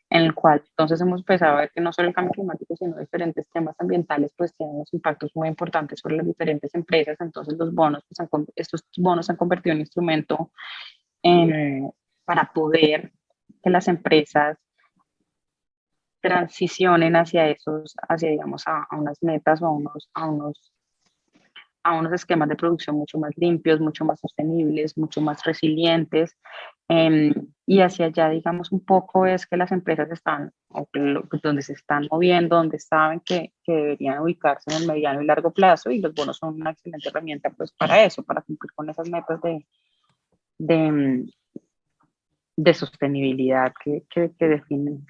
en el cual entonces hemos empezado a ver que no solo el cambio climático, sino diferentes temas ambientales, pues tienen unos impactos muy importantes sobre las diferentes empresas. Entonces los bonos, estos bonos se han convertido en un instrumento para poder que las empresas transicionen hacia digamos, a unas metas o a unos esquemas de producción mucho más limpios, mucho más sostenibles, mucho más resilientes. Y hacia allá, digamos, un poco es que las empresas están, donde se están moviendo, donde saben que deberían ubicarse en el mediano y largo plazo, y los bonos son una excelente herramienta pues para eso, para cumplir con esas metas de, de sostenibilidad que definen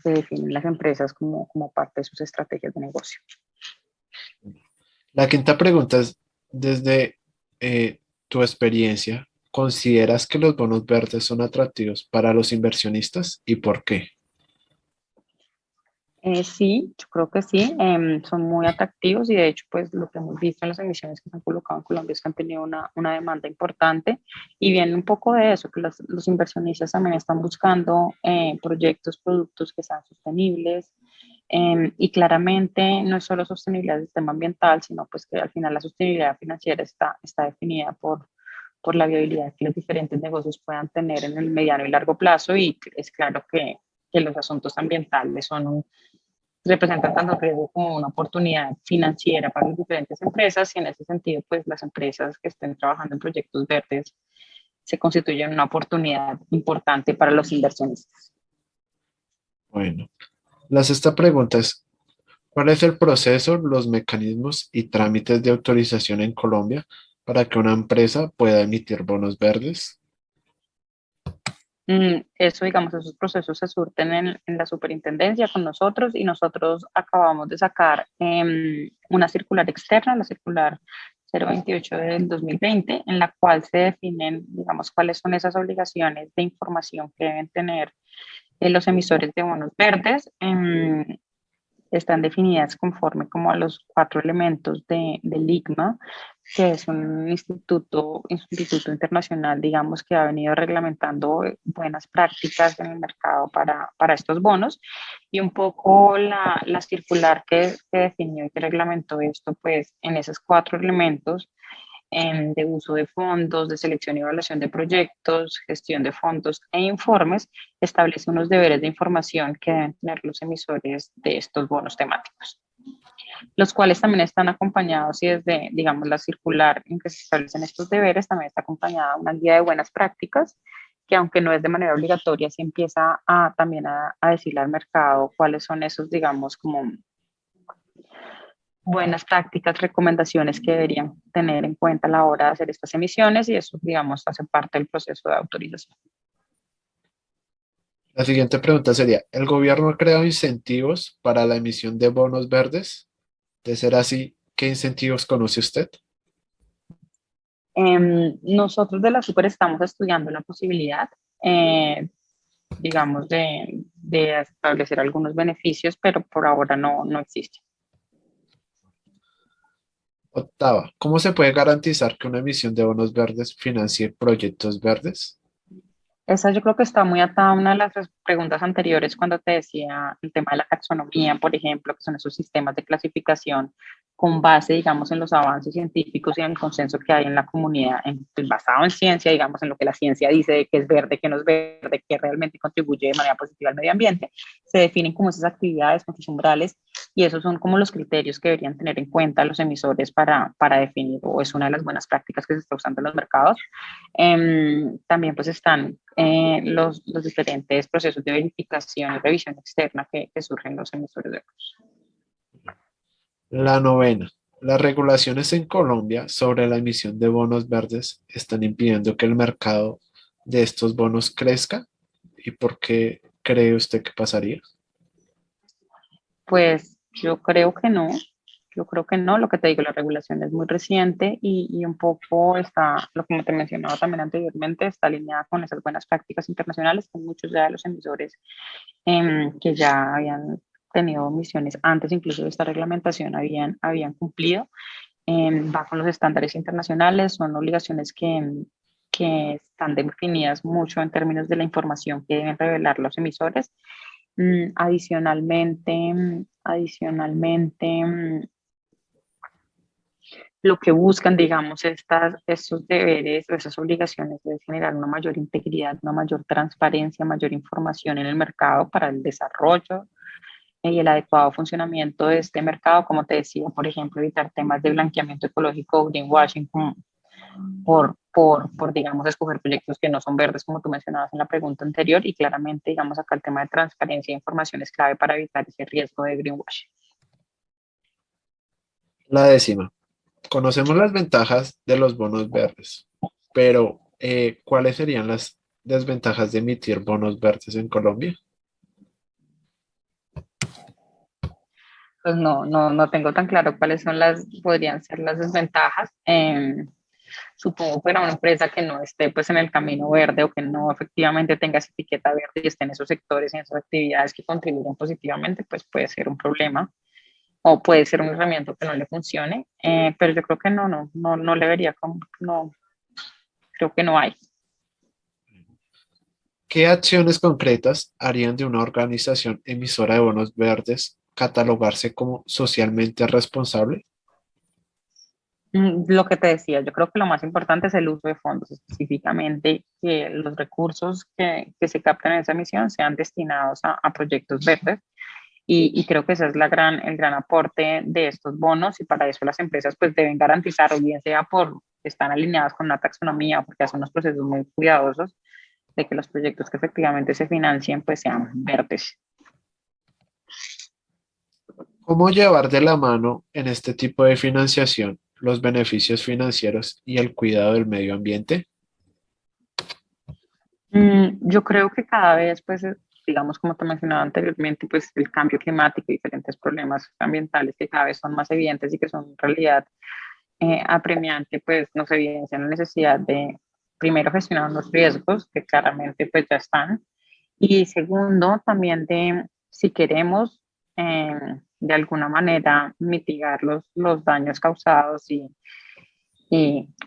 las empresas como parte de sus estrategias de negocio. La quinta pregunta es, desde tu experiencia, ¿consideras que los bonos verdes son atractivos para los inversionistas y por qué? Sí, yo creo que sí, son muy atractivos, y de hecho pues lo que hemos visto en las emisiones que se han colocado en Colombia es que han tenido una demanda importante, y viene un poco de eso, que los inversionistas también están buscando proyectos, productos que sean sostenibles, y claramente no es solo sostenibilidad del sistema ambiental, sino pues que al final la sostenibilidad financiera está definida por la viabilidad que los diferentes negocios puedan tener en el mediano y largo plazo, y es claro que los asuntos ambientales representan tanto riesgo como una oportunidad financiera para las diferentes empresas, y en ese sentido, pues las empresas que estén trabajando en proyectos verdes se constituyen una oportunidad importante para los inversionistas. Bueno, la sexta pregunta es, ¿cuál es el proceso, los mecanismos y trámites de autorización en Colombia para que una empresa pueda emitir bonos verdes? Eso, digamos, esos procesos se surten en la superintendencia con nosotros, y nosotros acabamos de sacar una circular externa, la circular 028 del 2020, en la cual se definen, digamos, cuáles son esas obligaciones de información que deben tener los emisores de bonos verdes. Están definidas conforme como a los 4 elementos del ICMA, que es un instituto internacional, digamos, que ha venido reglamentando buenas prácticas en el mercado para estos bonos. Y un poco la circular que definió y que reglamentó esto, pues en esos 4 elementos, de uso de fondos, de selección y evaluación de proyectos, gestión de fondos e informes, establece unos deberes de información que deben tener los emisores de estos bonos temáticos, los cuales también están acompañados, y desde, digamos, la circular en que se establecen estos deberes, también está acompañada de una guía de buenas prácticas, que aunque no es de manera obligatoria, sí empieza también a decirle al mercado cuáles son esos, digamos, como buenas prácticas, recomendaciones que deberían tener en cuenta a la hora de hacer estas emisiones, y eso, digamos, hace parte del proceso de autorización. La siguiente pregunta sería, ¿el gobierno ha creado incentivos para la emisión de bonos verdes? De ser así, ¿qué incentivos conoce usted? Nosotros de la Super estamos estudiando la posibilidad, digamos, de establecer algunos beneficios, pero por ahora no existe. Octava, ¿cómo se puede garantizar que una emisión de bonos verdes financie proyectos verdes? Esa yo creo que está muy atada a una de las preguntas anteriores cuando te decía el tema de la taxonomía, por ejemplo, que son esos sistemas de clasificación con base, digamos, en los avances científicos y en el consenso que hay en la comunidad, pues, basado en ciencia, digamos, en lo que la ciencia dice de qué es verde, qué no es verde, qué realmente contribuye de manera positiva al medio ambiente, se definen como esas actividades con sus umbrales y esos son como los criterios que deberían tener en cuenta los emisores para definir, o es una de las buenas prácticas que se está usando en los mercados. También pues están los diferentes procesos de verificación y revisión externa que surgen los emisores de bonos. La novena, las regulaciones en Colombia sobre la emisión de bonos verdes están impidiendo que el mercado de estos bonos crezca. ¿Y por qué cree usted que pasaría? Pues yo creo que no, lo que te digo, la regulación es muy reciente y un poco está, lo como te mencionaba también anteriormente, está alineada con esas buenas prácticas internacionales que muchos ya de los emisores que ya habían tenido misiones antes incluso de esta reglamentación habían cumplido, va con los estándares internacionales, son obligaciones que están definidas mucho en términos de la información que deben revelar los emisores. Adicionalmente, lo que buscan, digamos, estos deberes o esas obligaciones es generar una mayor integridad, una mayor transparencia, mayor información en el mercado para el desarrollo y el adecuado funcionamiento de este mercado, como te decía, por ejemplo, evitar temas de blanqueamiento ecológico, greenwashing, digamos, escoger proyectos que no son verdes, como tú mencionabas en la pregunta anterior, y claramente, digamos, acá el tema de transparencia e información es clave para evitar ese riesgo de greenwashing. La décima, conocemos las ventajas de los bonos verdes, pero ¿cuáles serían las desventajas de emitir bonos verdes en Colombia? Pues no tengo tan claro cuáles podrían ser las desventajas. Supongo que para una empresa que no esté pues en el camino verde o que no efectivamente tenga esa etiqueta verde y esté en esos sectores y en esas actividades que contribuyen positivamente, pues puede ser un problema o puede ser un herramienta que no le funcione, pero yo creo que no le vería como, no, creo que no hay. ¿Qué acciones concretas harían de una organización emisora de bonos verdes catalogarse como socialmente responsable? Lo que te decía, yo creo que lo más importante es el uso de fondos, específicamente que los recursos que se captan en esa misión sean destinados a proyectos verdes y creo que ese es el gran aporte de estos bonos y para eso las empresas pues deben garantizar, o bien sea por están alineadas con una taxonomía o porque hacen unos procesos muy cuidadosos de que los proyectos que efectivamente se financien pues sean verdes. ¿Cómo llevar de la mano en este tipo de financiación los beneficios financieros y el cuidado del medio ambiente? Yo creo que cada vez, pues, digamos, como te mencionaba anteriormente, pues el cambio climático y diferentes problemas ambientales que cada vez son más evidentes y que son en realidad apremiante, pues nos evidencian la necesidad de, primero, gestionar los riesgos que claramente pues ya están y segundo, también de, si queremos de alguna manera mitigar los daños causados y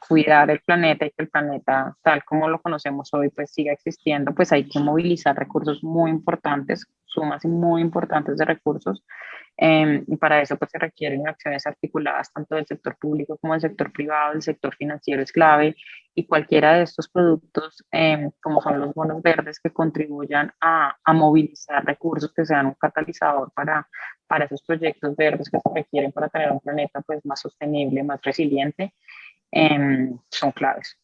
cuidar el planeta y que el planeta tal como lo conocemos hoy pues siga existiendo, pues hay que movilizar recursos muy importantes, sumas muy importantes de recursos y para eso pues se requieren acciones articuladas tanto del sector público como del sector privado, el sector financiero es clave y cualquiera de estos productos como son los bonos verdes que contribuyan a movilizar recursos que sean un catalizador para esos proyectos verdes que se requieren para tener un planeta pues más sostenible, más resiliente son claves.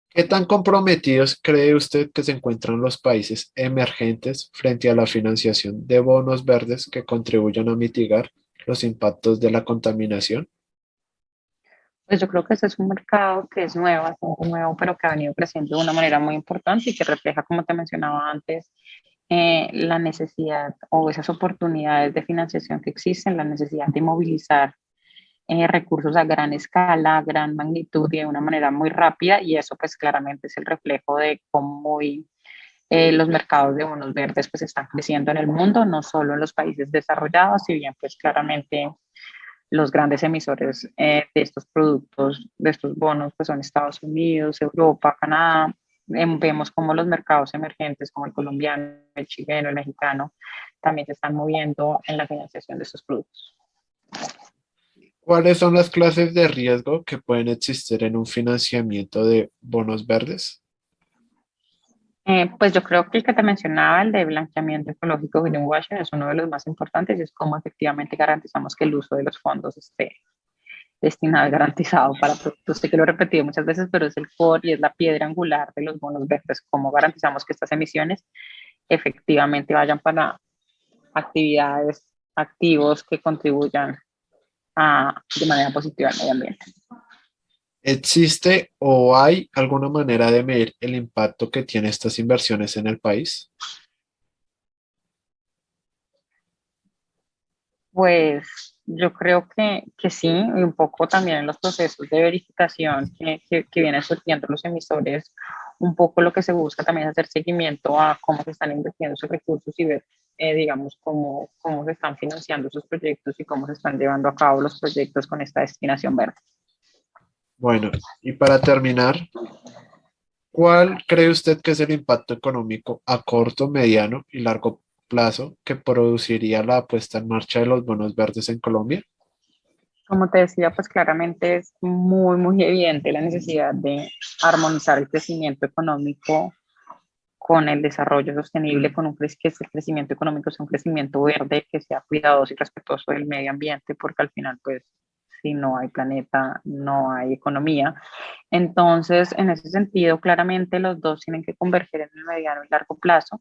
¿Qué tan comprometidos cree usted que se encuentran los países emergentes frente a la financiación de bonos verdes que contribuyan a mitigar los impactos de la contaminación? Pues yo creo que ese es un mercado que es nuevo, bastante nuevo, pero que ha venido creciendo de una manera muy importante y que refleja, como te mencionaba antes, la necesidad o esas oportunidades de financiación que existen, la necesidad de movilizar recursos a gran escala, a gran magnitud y de una manera muy rápida, y eso pues claramente es el reflejo de cómo muy, los mercados de bonos verdes pues están creciendo en el mundo, no solo en los países desarrollados, si bien pues claramente los grandes emisores de estos productos, de estos bonos, pues son Estados Unidos, Europa, Canadá. Vemos como los mercados emergentes como el colombiano, el chileno, el mexicano, también se están moviendo en la financiación de estos productos. ¿Cuáles son las clases de riesgo que pueden existir en un financiamiento de bonos verdes? Pues yo creo que el que te mencionaba, el de blanqueamiento ecológico, greenwashing, es uno de los más importantes y es cómo efectivamente garantizamos que el uso de los fondos esté destinado y garantizado para productos. Sé que lo he repetido muchas veces, pero es el core y es la piedra angular de los bonos verdes. Cómo garantizamos que estas emisiones efectivamente vayan para actividades, activos que contribuyan de manera positiva al medio ambiente. ¿Existe o hay alguna manera de medir el impacto que tienen estas inversiones en el país? Pues yo creo que sí, y un poco también en los procesos de verificación que vienen surgiendo los emisores, un poco lo que se busca también es hacer seguimiento a cómo se están invirtiendo esos recursos y ver, digamos, cómo se están financiando esos proyectos y cómo se están llevando a cabo los proyectos con esta destinación verde. Bueno, y para terminar, ¿cuál cree usted que es el impacto económico a corto, mediano y largo plazo que produciría la puesta en marcha de los bonos verdes en Colombia? Como te decía, pues claramente es muy, muy evidente la necesidad de armonizar el crecimiento económico con el desarrollo sostenible, con que el crecimiento económico sea un crecimiento verde, que sea cuidadoso y respetuoso del medio ambiente, porque al final, pues, si no hay planeta, no hay economía. Entonces, en ese sentido, claramente los dos tienen que converger en el mediano y largo plazo.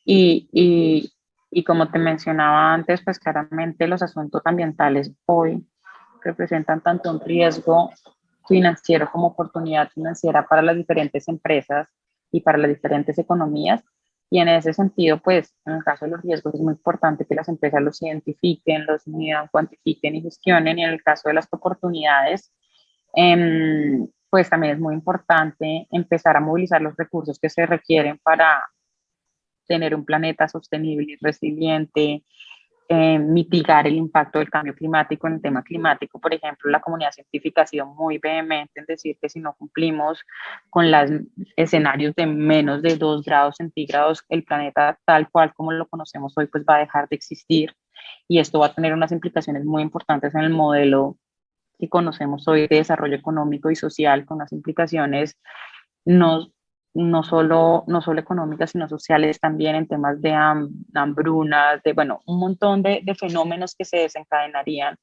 Y, y, y como te mencionaba antes, pues claramente los asuntos ambientales hoy representan tanto un riesgo financiero como oportunidad financiera para las diferentes empresas y para las diferentes economías. Y en ese sentido, pues, en el caso de los riesgos es muy importante que las empresas los identifiquen, los midan, cuantifiquen y gestionen. Y en el caso de las oportunidades, pues también es muy importante empezar a movilizar los recursos que se requieren para tener un planeta sostenible y resiliente, mitigar el impacto del cambio climático en el tema climático. Por ejemplo, la comunidad científica ha sido muy vehemente en decir que si no cumplimos con los escenarios de menos de 2 grados centígrados, el planeta tal cual como lo conocemos hoy, pues va a dejar de existir. Y esto va a tener unas implicaciones muy importantes en el modelo que conocemos hoy de desarrollo económico y social, con unas implicaciones no, no solo económicas, sino sociales también en temas de hambrunas, de, bueno, un montón de fenómenos que se desencadenarían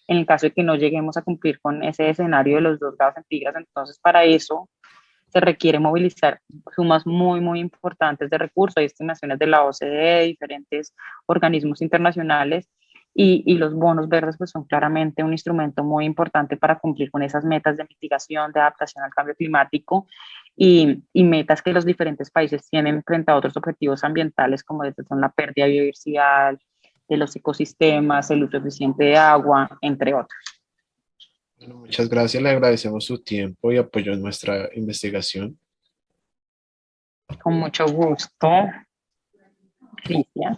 en el caso de que no lleguemos a cumplir con ese escenario de los 2 grados centígrados. Entonces, para eso se requiere movilizar sumas muy, muy importantes de recursos. Hay estimaciones de la OCDE, de diferentes organismos internacionales, y los bonos verdes pues son claramente un instrumento muy importante para cumplir con esas metas de mitigación, de adaptación al cambio climático y metas que los diferentes países tienen frente a otros objetivos ambientales como son la pérdida de biodiversidad, de los ecosistemas, el uso eficiente de agua, entre otros. Bueno, muchas gracias, le agradecemos su tiempo y apoyo en nuestra investigación. Con mucho gusto, Cristian.